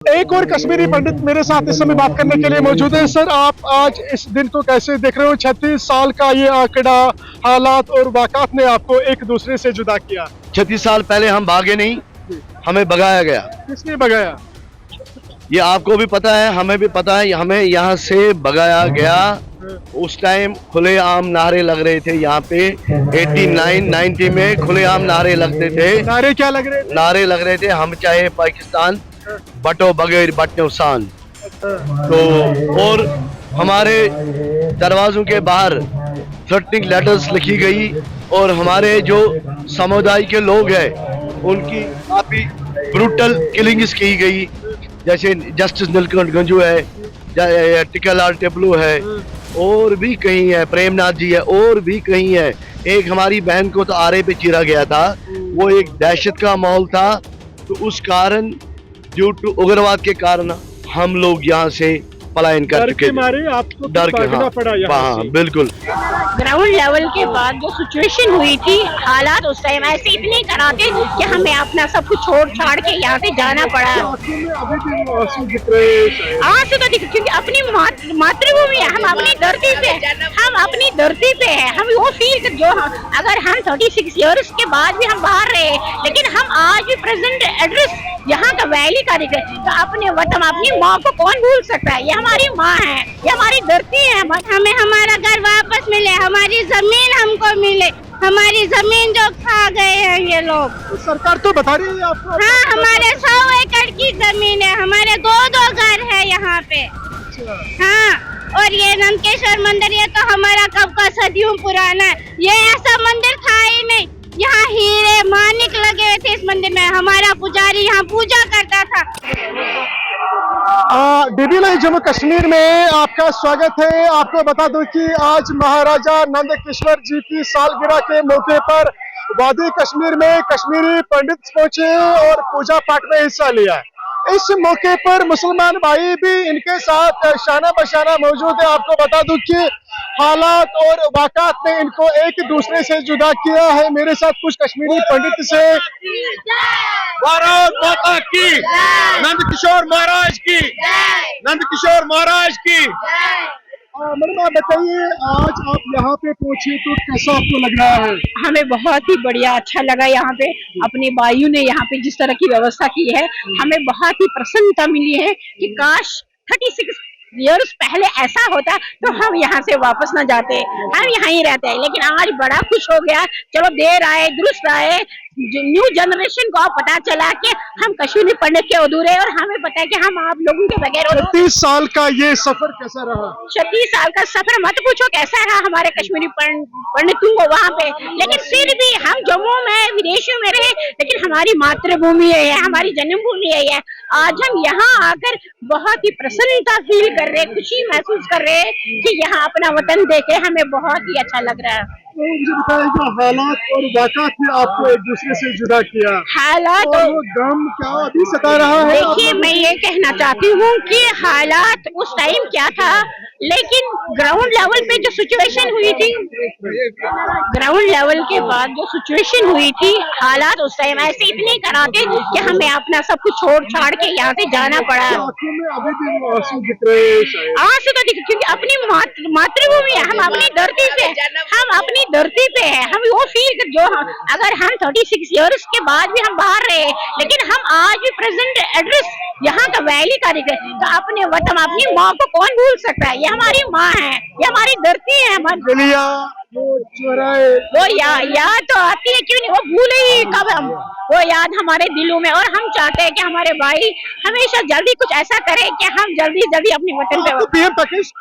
एक और कश्मीरी पंडित मेरे साथ इस समय बात करने के लिए मौजूद है। सर, आप आज इस दिन को कैसे देख रहे हो? 36 साल का ये आंकड़ा, हालात और वाक़ात ने आपको एक दूसरे से जुदा किया। 36 साल पहले हम भागे नहीं, हमें भगाया गया। किसने भगाया? ये आपको भी पता है, हमें भी पता है, हमें यहाँ से भगाया गया। उस टाइम खुलेआम नारे लग रहे थे यहाँ पे। 89, 90 में खुलेआम नारे लगते थे। नारे क्या लग रहे थे? नारे लग रहे थे, हम चाहे पाकिस्तान बटो बगैर बटो सान। तो और हमारे दरवाजों के बाहर थ्रेटनिंग लेटर्स लिखी गई और हमारे जो समुदाय के लोग हैं उनकी काफी ब्रूटल किलिंग्स की गई। जैसे जस्टिस नीलकंठ गंजू है, टिकलाल टेपलू है, और भी कहीं है, प्रेमनाथ जी है, और भी कहीं है। एक हमारी बहन को तो आरे पे चीरा गया था। वो एक दहशत का माहौल था। तो उस कारण ड्यू टू उग्रवाद के कारण हम लोग यहाँ से पलायन कर चुके मारे आपको डर के। हाँ, पड़ा हाँ बिल्कुल। ग्राउंड लेवल के बाद जो सिचुएशन हुई थी, हालात उस टाइम ऐसे इतने कराते कि हमें अपना सब कुछ छोड़ छाड़ के यहाँ से जाना पड़ा। आंसू तो दिख, क्योंकि अपनी मातृभूमि है, हम अपनी धरती पे है। हम वो फील जो अगर हम 36 इयर्स के बाद भी हम बाहर रहे, लेकिन हम आज भी प्रेजेंट एड्रेस यहाँ का वैली का दिख रहे। तो अपने वतन, अपनी माँ को कौन भूल सकता है? ये हमारी माँ है, ये हमारी धरती है। हमें हमारा घर वापस मिले, हमारी जमीन हमको मिले, हमारी जमीन जो खा गए हैं ये लोग। तो सरकार तो बता रही है आपको। हाँ, हमारे 100 एकड़ की जमीन है, हमारे दो घर है यहाँ पे। हाँ, और ये नंदकेश्वर मंदिर, ये तो हमारा कब का सदियों पुराना है। ये ऐसा मंदिर था ही नहीं। यहाँ हीरे मानिक लगे थे इस मंदिर में। हमारा पुजारी यहाँ पूजा करता था। डीडी लाइव जम्मू कश्मीर में आपका स्वागत है। आपको बता दूं कि आज महाराजा नंदकिश्वर जी की सालगिरह के मौके पर वादी कश्मीर में कश्मीरी पंडित पहुंचे और पूजा पाठ में हिस्सा लिया। इस मौके पर मुसलमान भाई भी इनके साथ शाना बशाना मौजूद है। आपको बता दूं कि हालात और वाक़ात ने इनको एक दूसरे से जुदा किया है। मेरे साथ कुछ कश्मीरी पंडित से। भारत माता की, नंदकिशोर महाराज की, नंदकिशोर महाराज की। मैडम, आप बताइए, आज आप यहाँ पे पहुंचे तो कैसा आपको लग रहा है? हमें बहुत ही बढ़िया अच्छा लगा। यहाँ पे अपने भाइयों ने यहाँ पे जिस तरह की व्यवस्था की है, हमें बहुत ही प्रसन्नता मिली है कि काश 36 इयर्स पहले ऐसा होता तो हम यहाँ से वापस न जाते, हम यहाँ ही रहते हैं। लेकिन आज बड़ा खुश हो गया। चलो देर आए दुरुस्त आए। न्यू जनरेशन को पता चला कि हम कश्मीरी पंडित के अधूरे, और हमें पता है कि हम आप लोगों के बगैर। 36 साल का ये सफर कैसा रहा? 36 साल का सफर मत पूछो कैसा रहा हमारे कश्मीरी पंडितों को वहाँ पे। लेकिन फिर भी हम जम्मू में, विदेशों में रहे, लेकिन हमारी मातृभूमि है, हमारी जन्मभूमि है। आज हम यहाँ आकर बहुत ही प्रसन्नता फील कर रहे, खुशी महसूस कर रहे कि यहाँ अपना वतन देखे, हमें बहुत ही अच्छा लग रहा है। तो मुझे बताइए, हालात और वाक़ात ने आपको एक दूसरे से जुदा किया। हालात और वो गम क्या अभी सता रहा है? देखिए, मैं ये कहना चाहती हूँ कि हालात उस टाइम क्या था, लेकिन ग्राउंड लेवल पे जो सिचुएशन हुई थी, ग्राउंड लेवल के बाद जो सिचुएशन हुई थी, हालात उस टाइम ऐसे इतने कराते कि हमें अपना सब कुछ छोड़ छाड़ के यहाँ से जाना पड़ा। आंखों में अभी भी वो आंसू दिख रहे हैं। आंसू तो दिख, क्योंकि अपनी मातृभूमि है, हम अपनी धरती पे है। हम वो फील जो अगर हम 36 इयर्स के बाद भी हम बाहर रहे, लेकिन हम आज भी प्रेजेंट एड्रेस यहाँ का वैली का दिख रहे। तो अपने वतन, अपनी माँ को कौन भूल सकता है? ये हमारी माँ है, ये हमारी धरती है। वो याद तो आती है, क्यों नहीं, वो भूले ही कब हम। वो याद हमारे दिलों में, और हम चाहते हैं कि हमारे भाई हमेशा जल्दी कुछ ऐसा करे कि हम जल्दी अपने वतन पे। पीएम पैकेज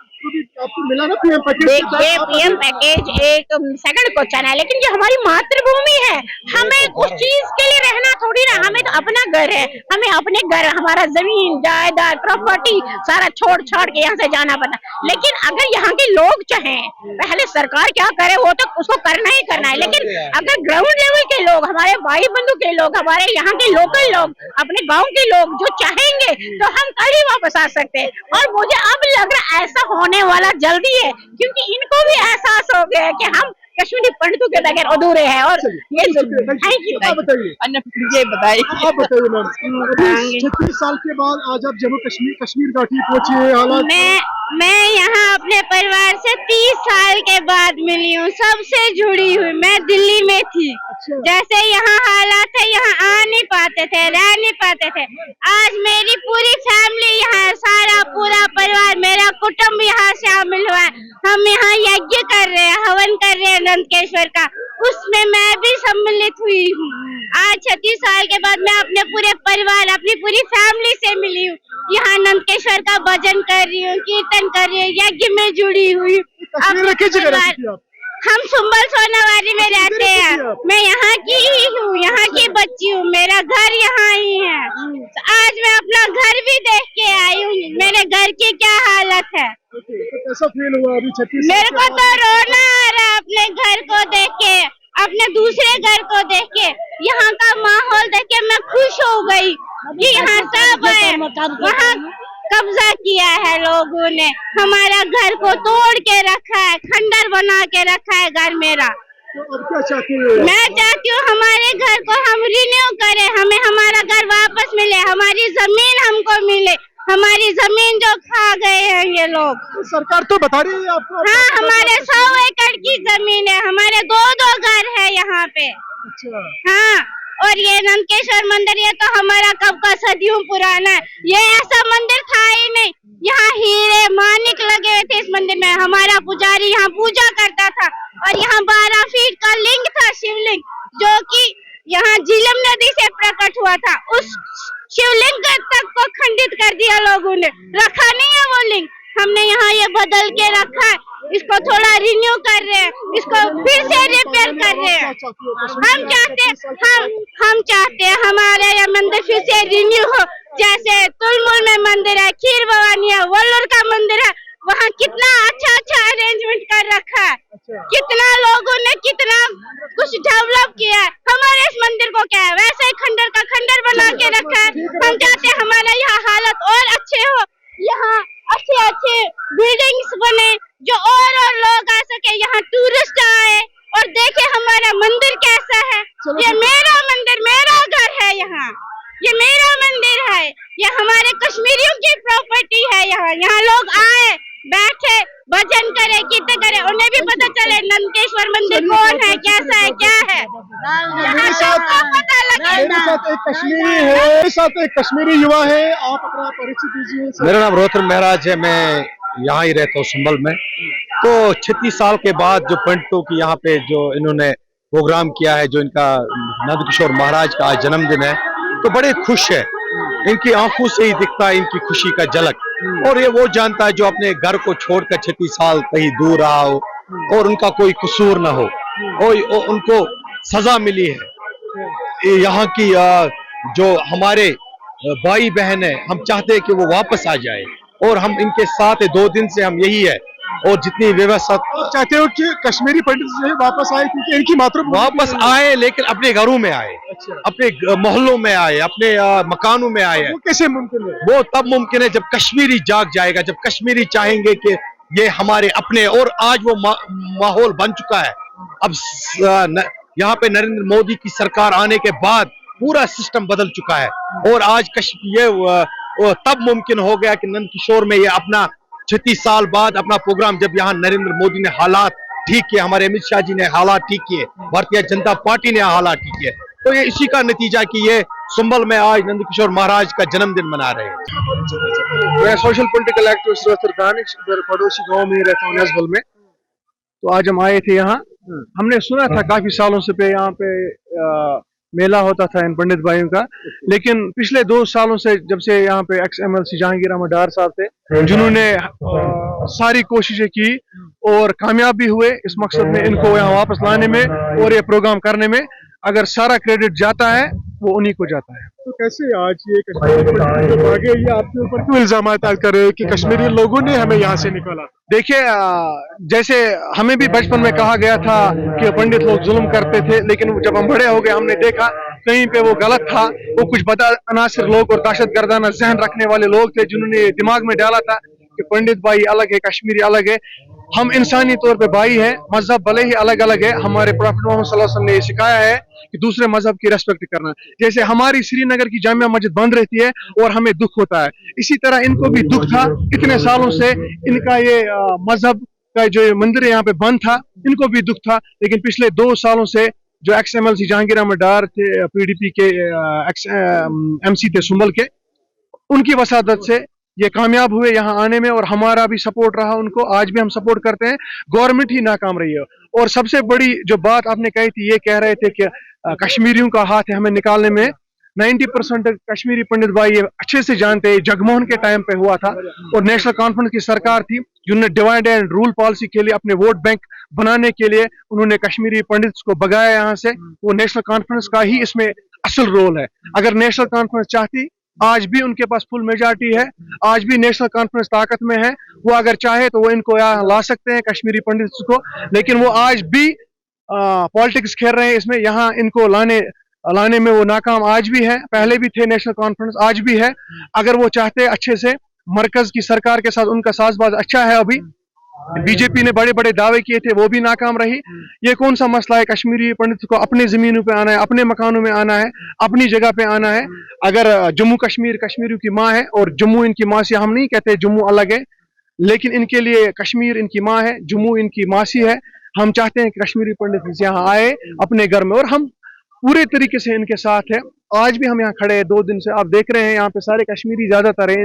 आपको मिला ना? पीएम पैकेज, देखिए, पीएम पैकेज एक सेकंड क्वेश्चन है, लेकिन जो हमारी मातृभूमि है, हमें उस चीज के लिए रहना थोड़ी ना। हमें तो अपना घर है, हमें अपने घर, हमारा जमीन जायदाद प्रॉपर्टी सारा छोड़ छाड़ के यहाँ से जाना पड़ता। लेकिन अगर यहाँ के लोग चाहें, पहले सरकार क्या करे वो तो उसको करना ही करना है। लेकिन अगर ग्राउंड लेवल के लोग, हमारे भाई बंधु के लोग, हमारे यहाँ के लोकल लोग, अपने गाँव के लोग जो चाहेंगे, तो हम कल ही वापस आ सकते हैं। और मुझे अब लग रहा है ऐसा होने वाला जल्दी है, क्योंकि इनको भी एहसास हो गया है कि हम कश्मीरी पंडितों के बगैर अधूरे हैं। और ये थैंक यू बताइए, ये बताइए आप बताइए मैम, 36 साल के बाद आज आप जम्मू कश्मीर घाटी पहुंची है, हालात मैं यहाँ अपने परिवार से 30 साल के बाद मिली हूँ, सबसे जुड़ी हुई। मैं दिल्ली में थी, जैसे यहाँ हालात है, यहाँ आ नहीं पाते थे, रह नहीं पाते थे। आज मेरी पूरी फैमिली यहाँ, सारा पूरा परिवार, मेरा कुटुंब यहाँ शामिल हुआ है। हम यहाँ यज्ञ कर रहे हैं, हवन कर रहे हैं नंदकेश्वर का, उसमें मैं भी सम्मिलित हुई हूँ। आज 36 साल के बाद मैं अपने पूरे परिवार, अपनी पूरी फैमिली से मिली हूँ। यहाँ नंदकेश्वर का भजन कर रही हूँ, कीर्तन कर रही हूँ, यज्ञ में जुड़ी हुई। हम सुंबल सोनावारी में रहते हैं, मैं यहाँ की ही हूँ, यहाँ की बच्ची हूँ, मेरा घर यहाँ ही है। तो आज मैं अपना घर भी देख के आई हूँ, मेरे घर की क्या हालत है। कैसा फील हुआ अभी 36? मेरे को तो रोना आ रहा है अपने घर को देख के, अपने दूसरे घर को देख के। यहाँ का माहौल देख के मैं खुश हो गई कि यहाँ सब है। वहाँ कब्जा किया है लोगों ने, हमारा घर को तोड़ के रखा है, खंडर बना के रखा है घर मेरा। तो अब क्या चाहती है? मैं चाहती हूँ हमारे घर को हम रिन्यू करें, हमें हमारा घर वापस मिले, हमारी जमीन हमको मिले, हमारी जमीन जो खा गए हैं ये लोग। सरकार तो बता रही है आपको। हाँ, हमारे 100 एकड़ की जमीन है, हमारे 2-2 घर है यहाँ पे। अच्छा। हाँ, और ये नंदकेश्वर मंदिर, ये तो हमारा कब का सदियों पुराना है। ये ऐसा मंदिर था ही नहीं, यहाँ हीरे मानिक लगे हुए थे इस मंदिर में। हमारा पुजारी यहाँ पूजा करता था, और यहाँ 12 फीट का लिंग था, शिवलिंग, जो कि यहाँ झीलम नदी से प्रकट हुआ था। उस शिवलिंग तक को खंडित कर दिया लोगों ने, रखा नहीं है वो लिंग। हमने यहाँ ये बदल के रखा है, इसको थोड़ा रिन्यू कर रहे हैं, इसको फिर से रिपेयर कर रहे हैं। हम चाहते हैं हमारे ये मंदिर फिर से रिन्यू हो। जैसे तुलमुल में मंदिर है, खीर भवानी है, वल्लूर का मंदिर है, वहाँ कितना अच्छा अरेंजमेंट कर रखा है, कितना लोगों ने कितना कुछ डेवलप किया है। हमारे इस मंदिर को क्या है, वैसे ही खंडर का खंडर बना के रखा है। हम चाहते हैं हमारा यहाँ हालत और अच्छे हो, यहाँ अच्छे बिल्डिंग्स बने, जो और लोग आ सके, यहाँ टूरिस्ट आए और देखे हमारा मंदिर कैसा है। ये मेरा मंदिर, मेरा घर है, यहाँ ये मेरा मंदिर है, ये हमारे कश्मीरियों की प्रॉपर्टी है। यहाँ लोग आए, बैठे, भजन करे, कीर्तन करे, उन्हें भी पता चले नंदकेश्वर मंदिर कौन है, कैसा है, क्या है। मेरे साथ एक कश्मीरी है, मेरे साथ एक कश्मीरी युवा है, आप अपना परिचय दीजिए। मेरा नाम रोहतन महराज है, मैं यहाँ ही रहता हूँ संभल में। तो 36 साल के बाद जो पंडितों की यहाँ पे जो इन्होंने प्रोग्राम किया है, जो इनका नंदकिशोर महाराज का आज जन्मदिन है, तो बड़े खुश है। इनकी आंखों से ही दिखता है इनकी खुशी का झलक। और ये वो जानता है जो अपने घर को छोड़कर 36 साल कहीं दूर रहा हो और उनका कोई कसूर ना हो, और उनको सजा मिली है। यहाँ की जो हमारे भाई बहन है, हम चाहते हैं कि वो वापस आ जाए, और हम इनके साथ 2 दिन से हम यही है। और जितनी व्यवस्था चाहते हो कि कश्मीरी पंडित जो है वापस आए, क्योंकि इनकी मातृभूमि वापस आए, लेकिन अपने घरों में आए, अपने मोहल्लों में आए, अपने मकानों में आए। वो कैसे मुमकिन है? वो तब मुमकिन है जब कश्मीरी जाग जाएगा, जब कश्मीरी चाहेंगे कि ये हमारे अपने। और आज वो माहौल बन चुका है। अब यहाँ पे नरेंद्र मोदी की सरकार आने के बाद पूरा सिस्टम बदल चुका है, और आज ये तब मुमकिन हो गया कि नंदकिशोर में ये अपना 36 साल बाद अपना प्रोग्राम, जब यहाँ नरेंद्र मोदी ने हालात ठीक किए, हमारे अमित शाह जी ने हालात ठीक किए, भारतीय जनता पार्टी ने हालात ठीक किए, तो ये इसी का नतीजा कि ये संभल में आज नंदकिशोर महाराज का जन्मदिन मना रहे हैं। मैं सोशल पॉलिटिकल एक्टिविस्ट रोहतर दानिश, इधर पड़ोसी गांव में ही रहता हूँ, नजबल में। तो आज हम आए थे यहाँ, हमने सुना था काफी सालों से पे यहाँ पे मेला होता था इन पंडित भाइयों का, लेकिन पिछले 2 सालों से जब से यहाँ पे एक्स MLC जहांगीर अहमद डार साहब थे, जिन्होंने सारी कोशिशें की और कामयाब भी हुए इस मकसद में इनको यहाँ वापस लाने में और ये प्रोग्राम करने में। अगर सारा क्रेडिट जाता है वो उन्हीं को जाता है। तो कैसे आज ये कश्मीरी आगे ये आपके ऊपर क्यों इल्जाम कर रहे हो कि कश्मीरी लोगों ने हमें यहाँ से निकाला? देखिए, जैसे हमें भी बचपन में कहा गया था कि पंडित लोग जुल्म करते थे, लेकिन जब हम बड़े हो गए हमने देखा कहीं पे वो गलत था। वो कुछ बदअनासिर लोग और दहशतगर्दाना जहन रखने वाले लोग थे, जिन्होंने दिमाग में डाला था कि पंडित भाई अलग है, कश्मीरी अलग है। हम इंसानी तौर पे भाई हैं, मजहब भले ही अलग अलग है, हमारे प्रॉफेट मोहम्मद सल्लल्लाहु अलैहि वसल्लम ने ये सिखाया है कि दूसरे मजहब की रेस्पेक्ट करना। जैसे हमारी श्रीनगर की जामिया मस्जिद बंद रहती है और हमें दुख होता है, इसी तरह इनको भी दुख था। इतने सालों से इनका ये मजहब का जो ये मंदिर यहाँ पे बंद था, इनको भी दुख था। लेकिन पिछले 2 सालों से जो XMLC जहांगीर अहमद डार थे, PDP के MC थे सुंबल के, उनकी वसादत से ये कामयाब हुए यहाँ आने में, और हमारा भी सपोर्ट रहा उनको, आज भी हम सपोर्ट करते हैं। गवर्नमेंट ही नाकाम रही है। और सबसे बड़ी जो बात आपने कही थी, ये कह रहे थे कि कश्मीरियों का हाथ है हमें निकालने में। 90% कश्मीरी पंडित भाई ये अच्छे से जानते हैं, जगमोहन के टाइम पे हुआ था और नेशनल कॉन्फ्रेंस की सरकार थी जिन्होंने डिवाइड एंड रूल पॉलिसी के लिए, अपने वोट बैंक बनाने के लिए उन्होंने कश्मीरी पंडित को भगाया यहाँ से। वो नेशनल कॉन्फ्रेंस का ही इसमें असल रोल है। अगर नेशनल कॉन्फ्रेंस चाहती, आज भी उनके पास फुल मेजॉरिटी है, आज भी नेशनल कॉन्फ्रेंस ताकत में है, वो अगर चाहे तो वो इनको यहाँ ला सकते हैं कश्मीरी पंडित्स को। लेकिन वो आज भी पॉलिटिक्स खेल रहे हैं इसमें, यहाँ इनको लाने में वो नाकाम आज भी है। पहले भी थे नेशनल कॉन्फ्रेंस, आज भी है। अगर वो चाहते अच्छे से, मरकज की सरकार के साथ उनका साजबाज अच्छा है। अभी बीजेपी ने बड़े बड़े दावे किए थे, वो भी नाकाम रही। ये कौन सा मसला है कश्मीरी पंडित को अपने जमीनों पे आना है, अपने मकानों में आना है, अपनी जगह पे आना है। अगर जम्मू कश्मीर कश्मीरियों की माँ है, और जम्मू इनकी माँ से हम नहीं कहते जम्मू अलग है, लेकिन इनके लिए कश्मीर इनकी माँ है, जम्मू इनकी मासी है। हम चाहते हैं कि कश्मीरी पंडित यहाँ आए अपने घर में, और हम पूरे तरीके से इनके साथ है। आज भी हम यहाँ खड़े हैं 2 दिन से, आप देख रहे हैं यहाँ पे सारे कश्मीरी ज्यादातर है।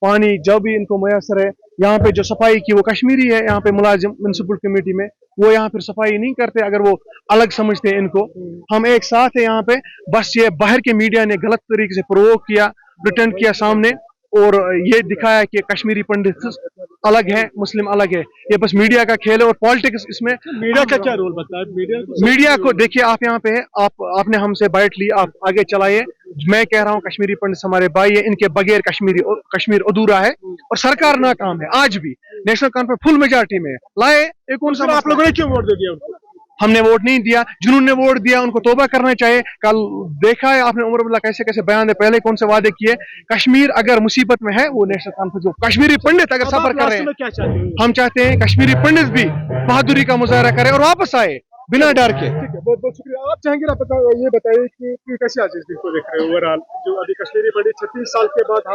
पानी जो भी इनको मुयसर है, यहाँ पे जो सफाई की वो कश्मीरी है। यहाँ पे मुलाजिम म्युनिसिपल कमेटी में वो यहाँ फिर सफाई नहीं करते, अगर वो अलग समझते हैं इनको। हम एक साथ है यहाँ पे, बस ये बाहर के मीडिया ने गलत तरीके से प्रोवोक किया, प्रिटेंड किया सामने, और ये दिखाया कि कश्मीरी पंडित अलग है, मुस्लिम अलग है। ये बस मीडिया का खेल है और पॉलिटिक्स इसमें। मीडिया का क्या रोल बताया? मीडिया को देखिए, आप यहाँ पे है, आपने हमसे बाइट ली, आप आगे चलाइए। मैं कह रहा हूँ कश्मीरी पंडित हमारे भाई है, इनके बगैर कश्मीर अधूरा है और सरकार नाकाम है। आज भी नेशनल कॉन्फ्रेंस फुल मेजॉरिटी में लाए, एक कौन सा आप लोगों ने क्यों वोट दे दिया उनको? हमने वोट नहीं दिया, जिन्होंने वोट दिया उनको तौबा करना चाहिए। कल देखा है आपने उमर अब्दुल्ला कैसे कैसे बयान दे, पहले कौन से वादे किए। कश्मीर अगर मुसीबत में है, वो नेशनल कॉन्फ्रेंस जो कश्मीरी पंडित अगर सफर कर रहे हैं, क्या चाहते हैं? हम चाहते हैं कश्मीरी पंडित भी बहादुरी का मुजाहरा करें और वापस आए बिना डर के। ठीक है, बहुत बहुत शुक्रिया। आप चाहेंगे ये बताइए कि कैसे आज इस दिन को देख रहे हैं ओवरऑल, जो अभी कश्मीरी पंडित 36 साल के बाद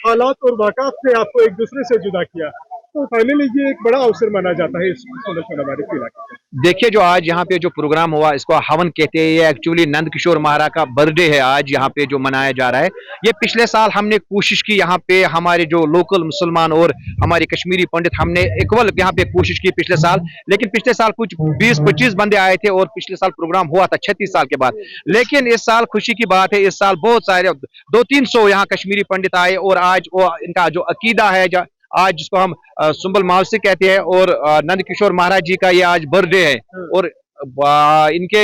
हालात और वाक़ात ने आपको एक दूसरे से जुदा किया, तो फाइनली ये एक बड़ा अवसर माना जाता है इस हमारे इलाके। देखिए, जो आज यहाँ पे जो प्रोग्राम हुआ, इसको हवन कहते हैं। ये एक्चुअली नंद किशोर महाराज का बर्थडे है आज यहाँ पे जो मनाया जा रहा है। ये पिछले साल हमने कोशिश की, यहाँ पे हमारे जो लोकल मुसलमान और हमारे कश्मीरी पंडित, हमने इक्वल यहाँ पे कोशिश की पिछले साल। लेकिन पिछले साल कुछ 20-25 बंदे आए थे और पिछले साल प्रोग्राम हुआ था 36 साल के बाद। लेकिन इस साल खुशी की बात है, इस साल बहुत सारे 200-300 यहाँ कश्मीरी पंडित आए, और आज वो इनका जो अकीदा है, आज जिसको हम सुंबल मावसी कहते हैं, और नंद किशोर महाराज जी का ये आज बर्थडे है, और इनके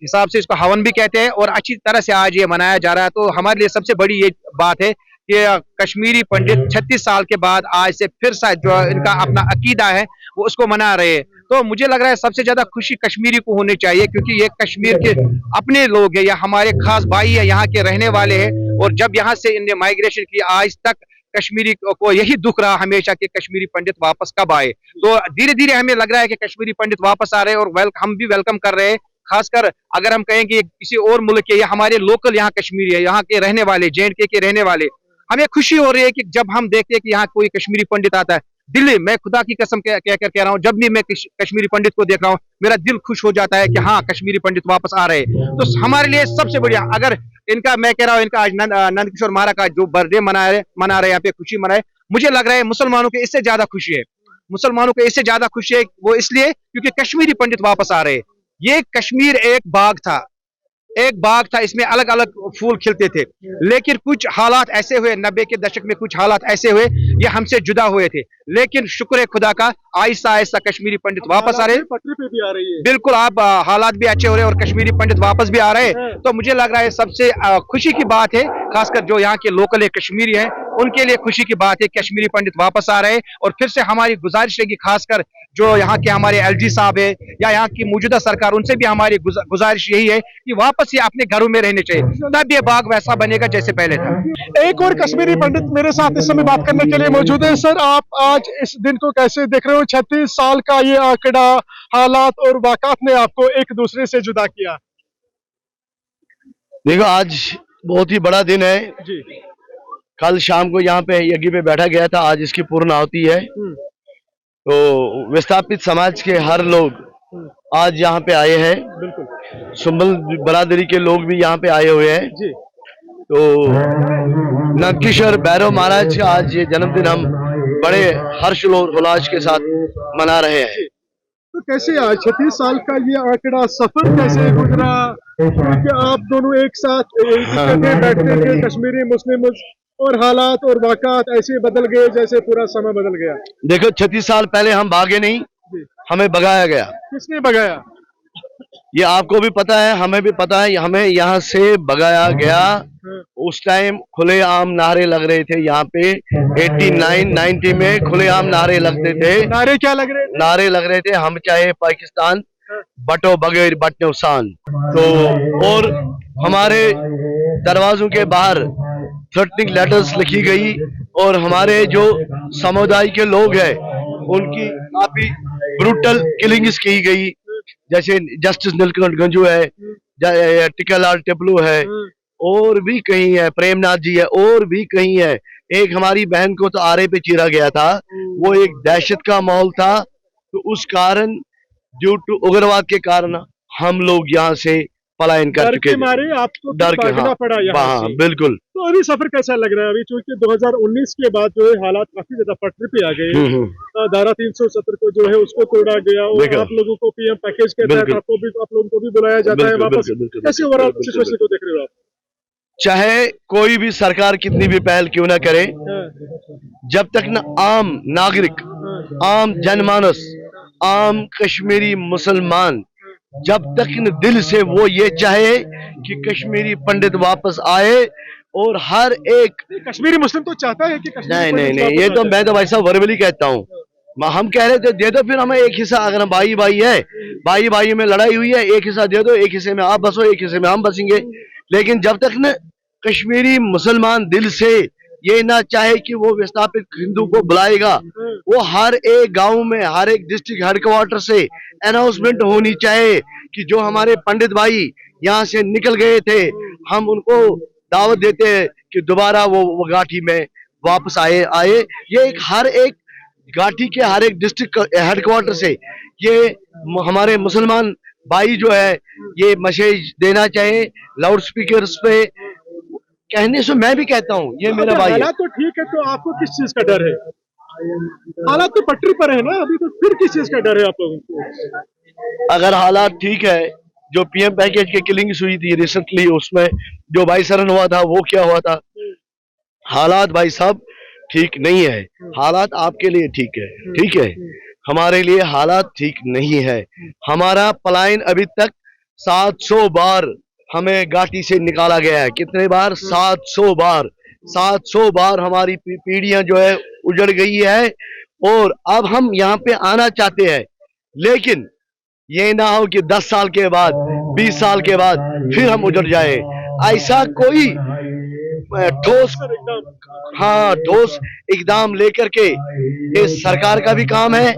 हिसाब से इसको हवन भी कहते हैं, और अच्छी तरह से आज ये मनाया जा रहा है। तो हमारे लिए सबसे बड़ी ये बात है कि कश्मीरी पंडित 36 साल के बाद आज से फिर से जो इनका अपना अकीदा है वो उसको मना रहे हैं। तो मुझे लग रहा है सबसे ज्यादा खुशी कश्मीरी को होनी चाहिए, क्योंकि ये कश्मीर के अपने लोग हैं, या हमारे खास भाई है, यहाँ के रहने वाले हैं। और जब यहाँ से इनने माइग्रेशन की, आज तक कश्मीरी को यही दुख रहा हमेशा कि कश्मीरी पंडित वापस कब आए। तो धीरे धीरे हमें लग रहा है कि कश्मीरी पंडित वापस आ रहे हैं, और हम भी वेलकम कर रहे हैं। खासकर अगर हम कहें कि किसी और मुल्क के, या हमारे लोकल यहाँ कश्मीरी है, यहाँ के रहने वाले, JNK के रहने वाले, हमें खुशी हो रही है कि जब हम देखते हैं कि यहाँ कोई कश्मीरी पंडित आता है, दिल, मैं खुदा की कसम कहकर कह रहा हूँ, जब भी मैं कश्मीरी पंडित को देख रहा हूँ, मेरा दिल खुश हो जाता है कि हाँ, कश्मीरी पंडित वापस आ रहे हैं। तो हमारे लिए सबसे बढ़िया, अगर इनका, मैं कह रहा हूँ, इनका आज नंद किशोर महाराज का जो बर्थडे मना रहे यहाँ पे, खुशी मनाए, मुझे लग रहा है मुसलमानों के इससे ज्यादा खुशी है। मुसलमानों को इससे ज्यादा खुशी है, वो इसलिए क्योंकि कश्मीरी पंडित वापस आ रहे हैं। ये कश्मीर एक बाग था, इसमें अलग अलग फूल खिलते थे, लेकिन कुछ हालात ऐसे हुए, 90 के दशक में कुछ हालात ऐसे हुए, ये हमसे जुदा हुए थे। लेकिन शुक्र है खुदा का, आहिस्ता आहिस्ता कश्मीरी पंडित वापस आ रहे हैं, पटरी पे भी आ रही है। बिल्कुल, आप हालात भी अच्छे हो रहे हैं और कश्मीरी पंडित वापस भी आ रहे हैं। तो मुझे लग रहा है सबसे खुशी की बात है, खासकर जो यहाँ के लोकल है कश्मीरी है, उनके लिए खुशी की बात है, कश्मीरी पंडित वापस आ रहे हैं। और फिर से हमारी गुजारिश रहेगी, खासकर जो यहाँ के हमारे एलजी साहब है या यहाँ की मौजूदा सरकार, उनसे भी हमारी गुजारिश यही है कि वापस ये अपने घरों में रहने चाहिए, तब ये बाग वैसा बनेगा जैसे पहले था। एक और कश्मीरी पंडित मेरे साथ इस समय बात करने के लिए मौजूद है। सर, आप आज इस दिन को कैसे देख रहे हो? 36 साल का ये आंकड़ा, हालात और वाक़ात ने आपको एक दूसरे से जुदा किया। देखो, आज बहुत ही बड़ा दिन है जी। कल शाम को यहाँ पे यज्ञ पे बैठा गया था, आज इसकी पूर्ण आहुति है। तो विस्थापित समाज के हर लोग आज यहाँ पे आए हैं, बिल्कुल। सुंबल बरादरी के लोग भी यहाँ पे आए हुए हैं। जी। तो नंदकिशोर भैरव महाराज का आज ये जन्मदिन हम बड़े हर्षोल्लास के साथ मना रहे हैं। तो कैसे आज 36 साल का ये आंकड़ा, सफर कैसे गुजरा? क्योंकि आप दोनों एक साथ बैठते थे, कश्मीरी मुस्लिम, और हालात और वाक़ात ऐसे बदल गए जैसे पूरा समय बदल गया। देखो, 36 साल पहले हम भागे नहीं, हमें भगाया गया। किसने भगाया? ये आपको भी पता है, हमें भी पता है, हमें यहाँ से भगाया गया। उस टाइम खुलेआम नारे लग रहे थे यहाँ पे, 89-90 में खुलेआम नारे लगते थे। नारे क्या लग रहे थे? नारे लग रहे थे, हम चाहे पाकिस्तान, बटो बगैर बटनो सान। तो और हमारे दरवाजों के बाहर थ्रेटनिंग लेटर्स लिखी गई, और हमारे जो समुदाय के लोग हैं उनकी काफी ब्रूटल किलिंग्स की गई। जैसे जस्टिस नीलकंठ गंजू है, टिकालाल टिपलू है, और भी कहीं है, प्रेमनाथ जी है, और भी कहीं है। एक हमारी बहन को तो आरे पे चीरा गया था, वो एक दहशत का माहौल था। तो उस कारण, ड्यू टू उग्रवाद के कारण, हम लोग यहाँ से पलायन कर चुके थे। मारे आपको डर के, भागना पड़ा यहाँ हाँ, से। बिल्कुल। तो अभी सफर कैसा लग रहा है? अभी चूंकि 2019 के बाद जो है हालात काफी ज्यादा पटरी पे आ गए। धारा 370 को जो है उसको तोड़ा गया, और आप लोगों को पीएम पैकेज के तहत आप लोगों को भी बुलाया जाता है वापस। कैसे ओवरऑल सिचुएशन को देख रहे हो आप? चाहे कोई भी सरकार कितनी भी पहल क्यों ना करे, जब तक न आम नागरिक, आम जनमानस, आम कश्मीरी मुसलमान, जब तक न दिल से वो ये चाहे कि कश्मीरी पंडित वापस आए, और हर एक कश्मीरी मुस्लिम तो चाहता है कि नहीं नहीं नहीं, ये तो मैं तो भाई साहब वर्बली कहता हूँ। हम कह रहे थे दे दो फिर हमें एक हिस्सा, अगर हम भाई भाई है, भाई भाई में लड़ाई हुई है, एक हिस्सा दे दो, एक हिस्से में आप बसो, एक हिस्से में हम बसेंगे। लेकिन जब तक न कश्मीरी मुसलमान दिल से ये ना चाहे कि वो विस्थापित हिंदू को बुलाएगा, वो हर एक गांव में, हर एक डिस्ट्रिक्ट हेडक्वार्टर से अनाउंसमेंट होनी चाहिए कि जो हमारे पंडित भाई यहाँ से निकल गए थे, हम उनको दावत देते हैं कि दोबारा वो घाटी में वापस आए। ये एक हर एक घाटी के हर एक डिस्ट्रिक्ट हेडक्वार्टर से ये हमारे मुसलमान भाई जो है ये मैसेज देना चाहिए लाउड स्पीकर्स पे। कहने से मैं भी कहता हूँ, ये मेरा भाई है। हालात तो ठीक है, तो आपको किस चीज का डर है? हालात तो पटरी पर है ना अभी, तो फिर किस चीज का डर है आप लोगों को? अगर हालात ठीक है, जो पीएम पैकेज की किलिंग्स हुई थी रिसेंटली, उसमें जो भाई सरन हुआ था, वो क्या हुआ था? हालात भाई साहब ठीक नहीं है। हालात आपके लिए ठीक है, ठीक है, हमारे लिए हालात ठीक नहीं है। हमारा पलायन अभी तक 700 बार हमें घाटी से निकाला गया है। कितने बार? 700 बार। 700 बार हमारी पीढ़ियां जो है उजड़ गई है, और अब हम यहाँ पे आना चाहते हैं, लेकिन ये ना हो कि 10 साल के बाद, 20 साल के बाद फिर हम उजड़ जाए। ऐसा कोई ठोस इकदाम लेकर के, ये सरकार का भी काम है,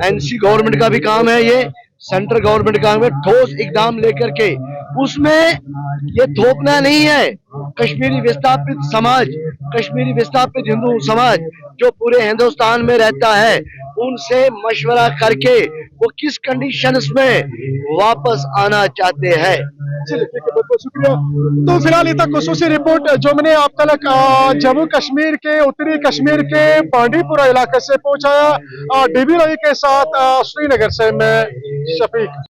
एनसी गवर्नमेंट का भी काम है, ये सेंट्रल गवर्नमेंट का काम है, ठोस इकदाम लेकर के उसमें ये थोपना नहीं है। कश्मीरी विस्थापित समाज, कश्मीरी विस्थापित हिंदू समाज जो पूरे हिंदुस्तान में रहता है, उनसे मशवरा करके वो किस कंडीशंस में वापस आना चाहते हैं। चलिए, ठीक है, बहुत बहुत शुक्रिया। तो फिलहाल ये तक खुसूसी रिपोर्ट जो मैंने आप तक जम्मू कश्मीर के, उत्तरी कश्मीर के बांडीपुरा इलाके से पहुंचाया, डीबी रवि के साथ श्रीनगर से मैं शफीक।